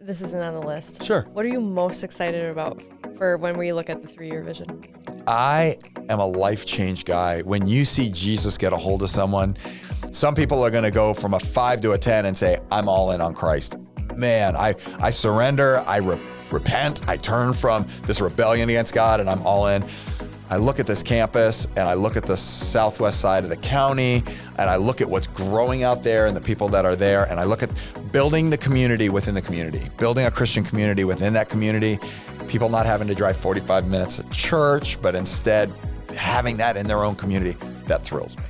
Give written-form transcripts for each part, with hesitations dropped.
This isn't on the list. Sure. What are you most excited about for when we look at the 3-year vision? I am a life change guy. When you see Jesus get a hold of someone, some people are going to go from a 5 to a 10 and say, I'm all in on Christ. Man, I surrender, I repent, I turn from this rebellion against God, and I'm all in. I look at this campus and I look at the southwest side of the county and I look at what's growing out there and the people that are there, and I look at building the community within the community, building a Christian community within that community, people not having to drive 45 minutes to church, but instead having that in their own community. That thrills me.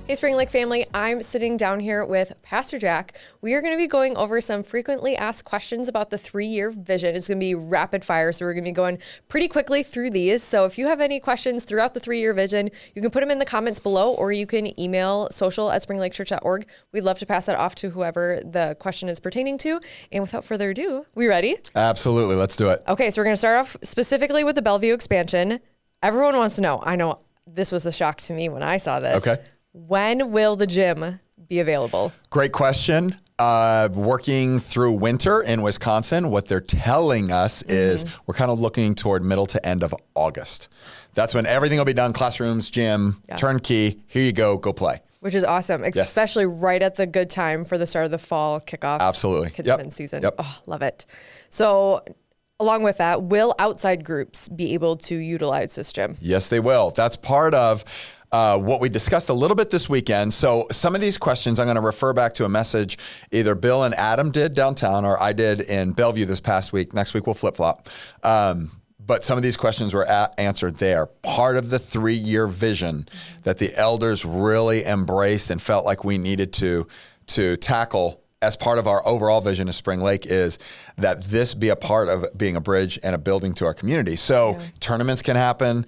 Hey, Spring Lake family, I'm sitting down here with Pastor Jack. We are going to be going over some frequently asked questions about the 3-year vision. It's going to be rapid fire, so we're going to be going pretty quickly through these. So if you have any questions throughout the 3-year vision, you can put them in the comments below, or you can email social@springlakechurch.org. We'd love to pass that off to whoever the question is pertaining to. And without further ado, we ready? Absolutely. Let's do it. Okay, so we're going to start off specifically with the Bellevue expansion. Everyone wants to know. I know this was a shock to me when I saw this. Okay. When will the gym be available? Great question. Working through winter in Wisconsin, what they're telling us is we're kind of looking toward middle to end of August. That's when everything will be done. Classrooms, gym, turnkey. Here you go play. Which is awesome, especially right at the good time for the start of the fall kickoff. Absolutely. Kidsman season. Oh, love it. So along with that, will outside groups be able to utilize this gym? Yes, they will. That's part of what we discussed a little bit this weekend. So some of these questions, I'm going to refer back to a message either Bill and Adam did downtown or I did in Bellevue this past week. Next week we'll flip-flop. But some of these questions were answered there. Part of the 3-year vision that the elders really embraced and felt like we needed to tackle as part of our overall vision of Spring Lake is that this be a part of being a bridge and a building to our community. So tournaments can happen.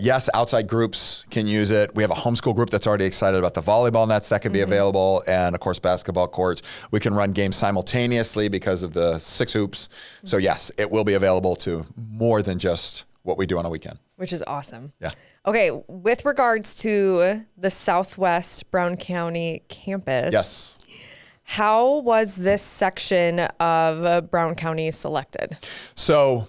Yes, outside groups can use it. We have a homeschool group that's already excited about the volleyball nets that could be available. And of course, basketball courts. We can run games simultaneously because of the 6 hoops. So yes, it will be available to more than just what we do on a weekend. Which is awesome. Yeah. Okay, with regards to the Southwest Brown County campus. Yes. How was this section of Brown County selected? So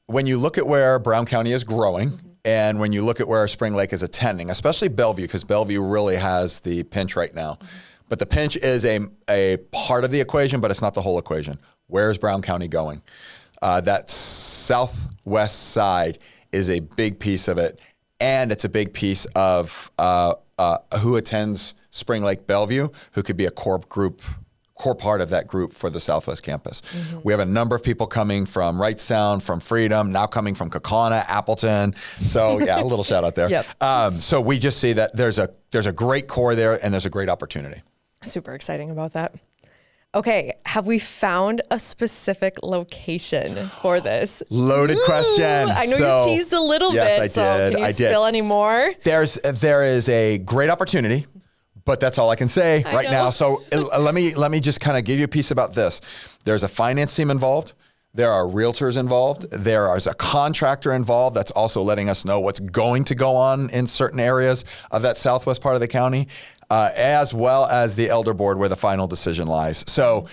when you look at where Brown County is growing, and when you look at where Spring Lake is attending, especially Bellevue, because Bellevue really has the pinch right now. But the pinch is a part of the equation, but it's not the whole equation. Where is Brown County going? That southwest side is a big piece of it. And it's a big piece of who attends Spring Lake Bellevue, who could be a core part of that group for the Southwest campus. We have a number of people coming from Wrightstown, from Freedom, now coming from Kaukauna, Appleton. So yeah, a little shout out there. So we just see that there's a great core there and there's a great opportunity. Super exciting about that. Okay, have we found a specific location for this? Loaded question. I know you teased a little bit. I did. So can you spill any more? There is a great opportunity. But that's all I can say right now. So let me just kind of give you a piece about this. There's a finance team involved. There are realtors involved. There is a contractor involved that's also letting us know what's going to go on in certain areas of that southwest part of the county, as well as the elder board where the final decision lies. So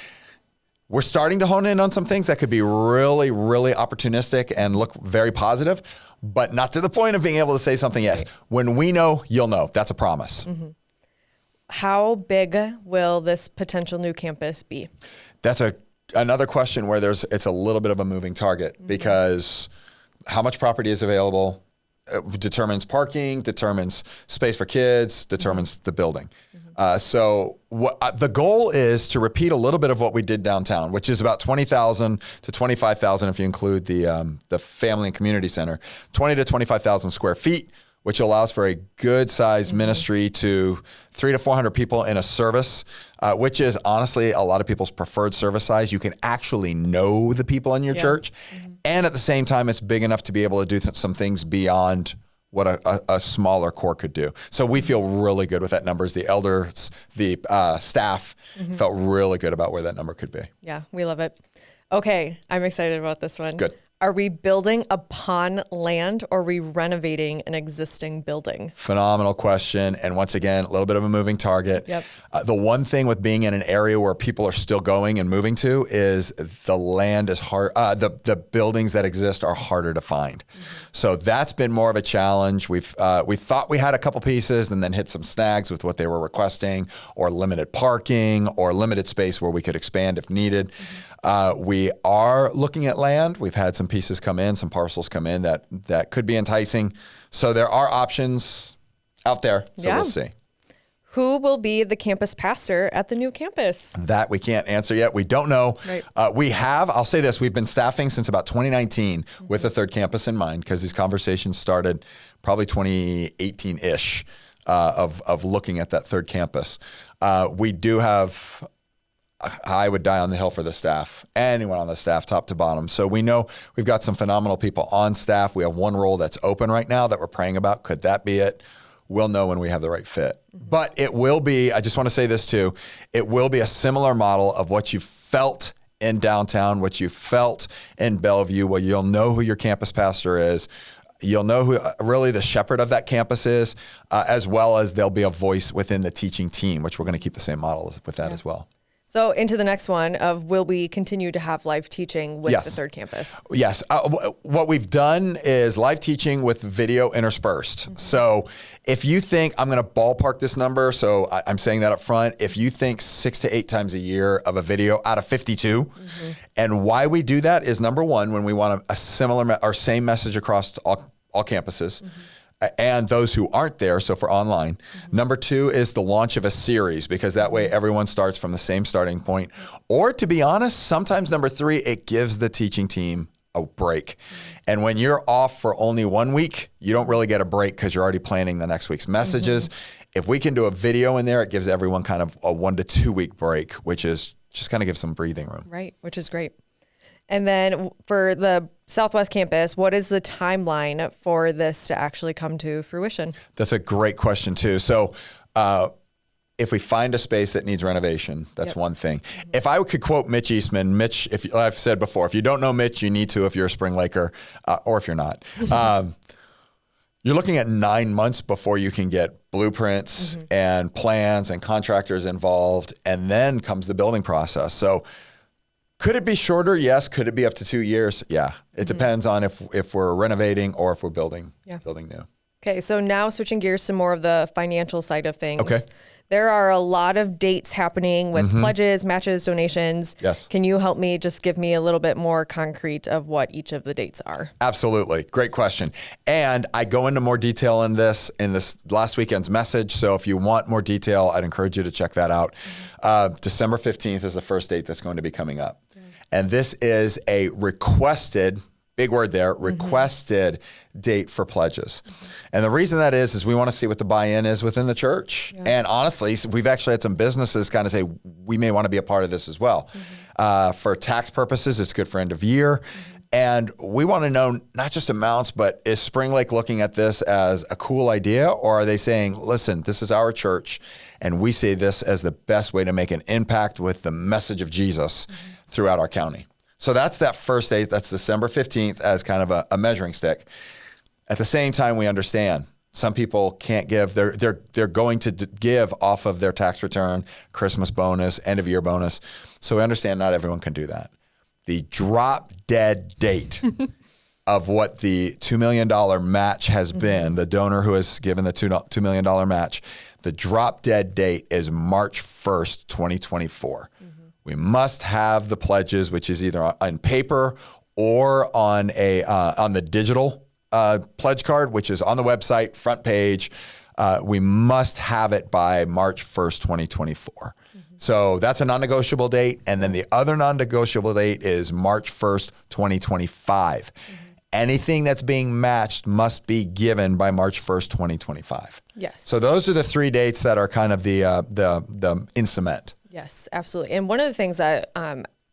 we're starting to hone in on some things that could be really, really opportunistic and look very positive, but not to the point of being able to say something yes. When we know, you'll know. That's a promise. How big will this potential new campus be? That's another question where it's a little bit of a moving target because how much property is available determines parking, determines space for kids, determines the building. So the goal is to repeat a little bit of what we did downtown, which is about 20,000 to 25,000 if you include the family and community center, 20 to 25,000 square feet, which allows for a good sized ministry to 300 to 400 people in a service, which is honestly a lot of people's preferred service size. You can actually know the people in your church. And at the same time, it's big enough to be able to do some things beyond what a smaller core could do. So we feel really good with that numbers. The elders, the staff felt really good about where that number could be. Yeah, we love it. Okay, I'm excited about this one. Good. Are we building upon land or are we renovating an existing building? Phenomenal question. And once again, a little bit of a moving target. Yep. The one thing with being in an area where people are still going and moving to is the land is hard. The buildings that exist are harder to find. So that's been more of a challenge. We thought we had a couple pieces and then hit some snags with what they were requesting, or limited parking, or limited space where we could expand if needed. We are looking at land. We've had some pieces come in, some parcels come in that could be enticing. So there are options out there. So we'll see. Who will be the campus pastor at the new campus? That we can't answer yet. We don't know. Right. I'll say this, we've been staffing since about 2019 with the third campus in mind, because these conversations started probably 2018-ish of looking at that third campus. We do have, I would die on the hill for the staff, anyone on the staff, top to bottom. So we know we've got some phenomenal people on staff. We have one role that's open right now that we're praying about. Could that be it? We'll know when we have the right fit. But it will be, I just want to say this too, it will be a similar model of what you felt in downtown, what you felt in Bellevue, where you'll know who your campus pastor is. You'll know who really the shepherd of that campus is, as well as there'll be a voice within the teaching team, which we're going to keep the same model with that as well. So into the next one of, will we continue to have live teaching with the third campus? Yes. What we've done is live teaching with video interspersed. So if you think, I'm going to ballpark this number, so I'm saying that up front, if you think 6 to 8 times a year of a video out of 52, and why we do that is, number one, when we want a similar or same message across all campuses, and those who aren't there, so for online. Number two is the launch of a series, because that way everyone starts from the same starting point. Or to be honest, sometimes number three, it gives the teaching team a break. And when you're off for only 1 week, you don't really get a break because you're already planning the next week's messages. If we can do a video in there, it gives everyone kind of a 1 to 2 week break, which is just kind of gives some breathing room. Right, which is great. And then for the Southwest campus, what is the timeline for this to actually come to fruition? That's a great question too. So if we find a space that needs renovation, that's one thing. If I could quote Mitch Eastman, Mitch, I've said before, if you don't know Mitch, you need to if you're a Spring Laker, or if you're not. You're looking at 9 months before you can get blueprints and plans and contractors involved, and then comes the building process. So could it be shorter? Yes. Could it be up to 2 years? Yeah. It depends on if we're renovating or if we're building new. Okay. So now switching gears to more of the financial side of things. Okay. There are a lot of dates happening with pledges, matches, donations. Yes. Can you help me just give me a little bit more concrete of what each of the dates are? Absolutely. Great question. And I go into more detail in this last weekend's message. So if you want more detail, I'd encourage you to check that out. December 15th is the first date that's going to be coming up. And this is a requested, big word there, requested date for pledges. And the reason that is we want to see what the buy-in is within the church. And honestly, we've actually had some businesses kind of say, we may want to be a part of this as well. For tax purposes, it's good for end of year. And we want to know not just amounts, but is Spring Lake looking at this as a cool idea? Or are they saying, listen, this is our church, and we see this as the best way to make an impact with the message of Jesus throughout our county? So that's that first date. That's December 15th as kind of a measuring stick. At the same time, we understand some people can't give. They're going to give off of their tax return, Christmas bonus, end of year bonus. So we understand not everyone can do that. The drop dead date of what the $2 million match has been, the donor who has given the $2 million match, the drop dead date is March 1st, 2024. We must have the pledges, which is either on paper or on the digital pledge card, which is on the website, front page. We must have it by March 1st, 2024. So that's a non-negotiable date. And then the other non-negotiable date is March 1st, 2025. Anything that's being matched must be given by March 1st, 2025. Yes. So those are the 3 dates that are kind of the in cement. Yes, absolutely. And one of the things that,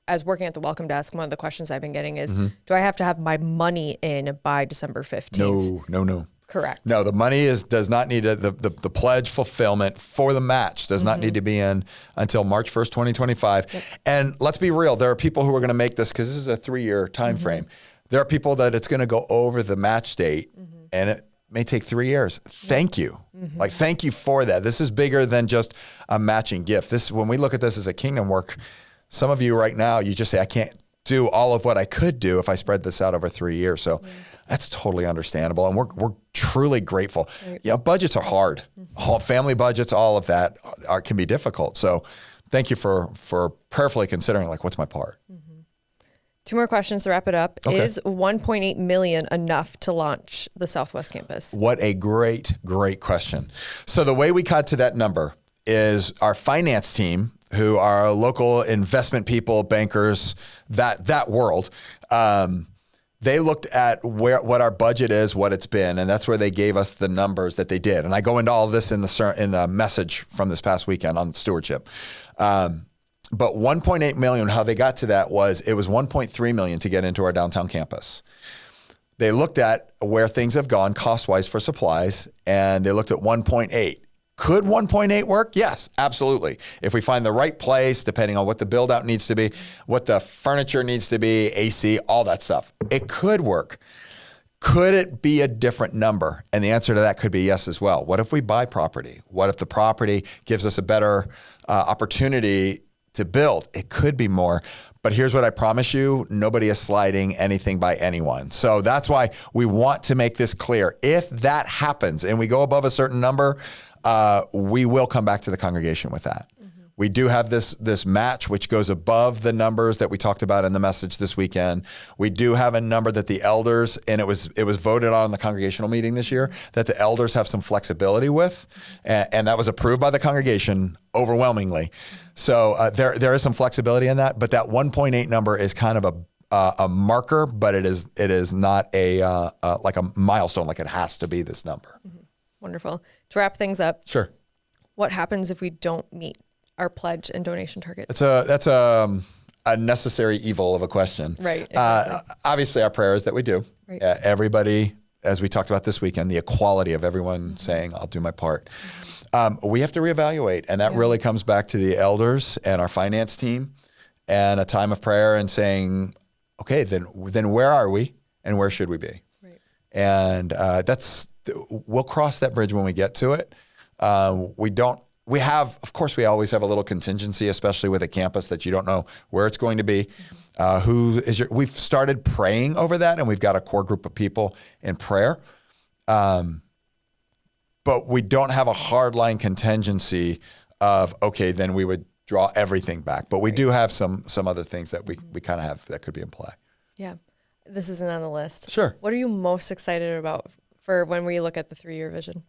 as working at the welcome desk, one of the questions I've been getting is, do I have to have my money in by December 15th? No. Correct. No, the money does not need the pledge fulfillment for the match does not need to be in until March 1st, 2025. And let's be real, there are people who are going to make this, because this is a 3-year time frame. There are people that it's going to go over the match date and it may take 3 years. Thank you. Like, thank you for that. This is bigger than just a matching gift. When we look at this as a kingdom work, some of you right now, you just say, I can't do all of what I could do if I spread this out over 3 years. So that's totally understandable. And we're truly grateful. Right. Budgets are hard. Family budgets, all of that can be difficult. So thank you for prayerfully considering, like, what's my part? 2 more questions to wrap it up. Okay. Is $1.8 million enough to launch the Southwest Campus? What a great question. So the way we got to that number is our finance team, who are local investment people, bankers, that world. They looked at what our budget is, what it's been, and that's where they gave us the numbers that they did. And I go into all of this in the message from this past weekend on stewardship. But 1.8 million, how they got to that was, it was 1.3 million to get into our downtown campus. They looked at where things have gone cost-wise for supplies, and they looked at 1.8. Could 1.8 work? Yes, absolutely. If we find the right place, depending on what the build out needs to be, what the furniture needs to be, AC, all that stuff, it could work. Could it be a different number? And the answer to that could be yes as well. What if we buy property? What if the property gives us a better opportunity to build? It could be more. But here's what I promise you, nobody is sliding anything by anyone. So that's why we want to make this clear. If that happens and we go above a certain number, we will come back to the congregation with that. We do have this match, which goes above the numbers that we talked about in the message this weekend. We do have a number that the elders, and it was voted on in the congregational meeting this year, that the elders have some flexibility with, and that was approved by the congregation overwhelmingly. So there is some flexibility in that, but that 1.8 number is kind of a marker, but it is not like a milestone, like it has to be this number. Wonderful. To wrap things up, sure. What happens if we don't meet our pledge and donation targets? That's a necessary evil of a question. Right. Exactly. Obviously, our prayer is that we do. Right. Everybody, as we talked about this weekend, the equality of everyone saying, I'll do my part. We have to reevaluate. And that really comes back to the elders and our finance team and a time of prayer and saying, okay, then where are we and where should we be? Right. And we'll cross that bridge when we get to it. Of course, we always have a little contingency, especially with a campus that you don't know where it's going to be. We've started praying over that, and we've got a core group of people in prayer. But we don't have a hardline contingency of, okay, then we would draw everything back. But we do have some other things that we kind of have that could be in play. Yeah. This isn't on the list. Sure. What are you most excited about for when we look at the 3-year vision?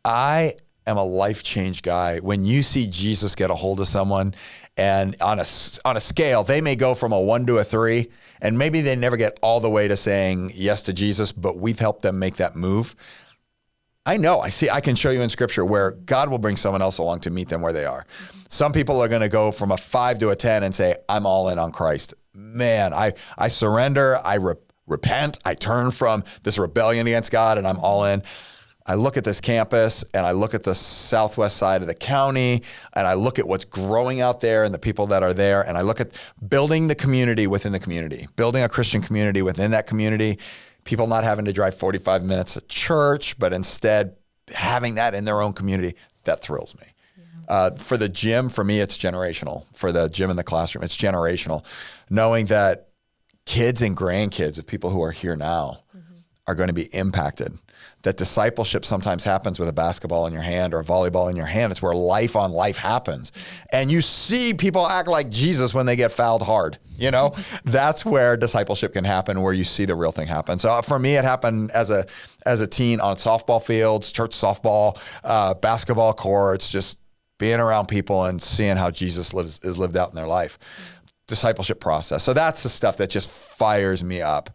I am a life change guy. When you see Jesus get a hold of someone, and on a scale, they may go from a 1 to a 3, and maybe they never get all the way to saying yes to Jesus, but we've helped them make that move. I can show you in scripture where God will bring someone else along to meet them where they are. Some people are going to go from a 5 to a 10 and say, I'm all in on Christ. Man, I surrender, I repent, I turn from this rebellion against God, and I'm all in. I look at this campus, and I look at the southwest side of the county, and I look at what's growing out there and the people that are there, and I look at building the community within the community, building a Christian community within that community, people not having to drive 45 minutes to church, but instead having that in their own community. That thrills me. Yeah. For the gym, for me, it's generational. For the gym in the classroom, it's generational. Knowing that kids and grandkids of people who are here now are going to be impacted. That discipleship sometimes happens with a basketball in your hand or a volleyball in your hand. It's where life on life happens. And you see people act like Jesus when they get fouled hard. That's where discipleship can happen, where you see the real thing happen. So for me, it happened as a teen on softball fields, church softball, basketball courts, just being around people and seeing how Jesus is lived out in their life. Discipleship process. So that's the stuff that just fires me up.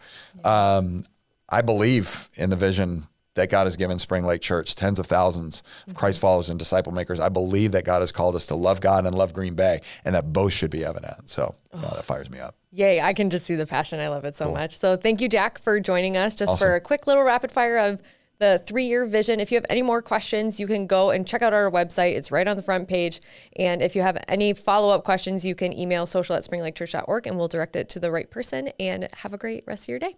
I believe in the vision that God has given Spring Lake Church, tens of thousands of Christ followers and disciple makers. I believe that God has called us to love God and love Green Bay, and that both should be evident. So that fires me up. Yay, I can just see the passion. I love it so much. So thank you, Jack, for joining us just for a quick little rapid fire of the 3-year vision. If you have any more questions, you can go and check out our website. It's right on the front page. And if you have any follow-up questions, you can email social@springlakechurch.org, and we'll direct it to the right person. And have a great rest of your day.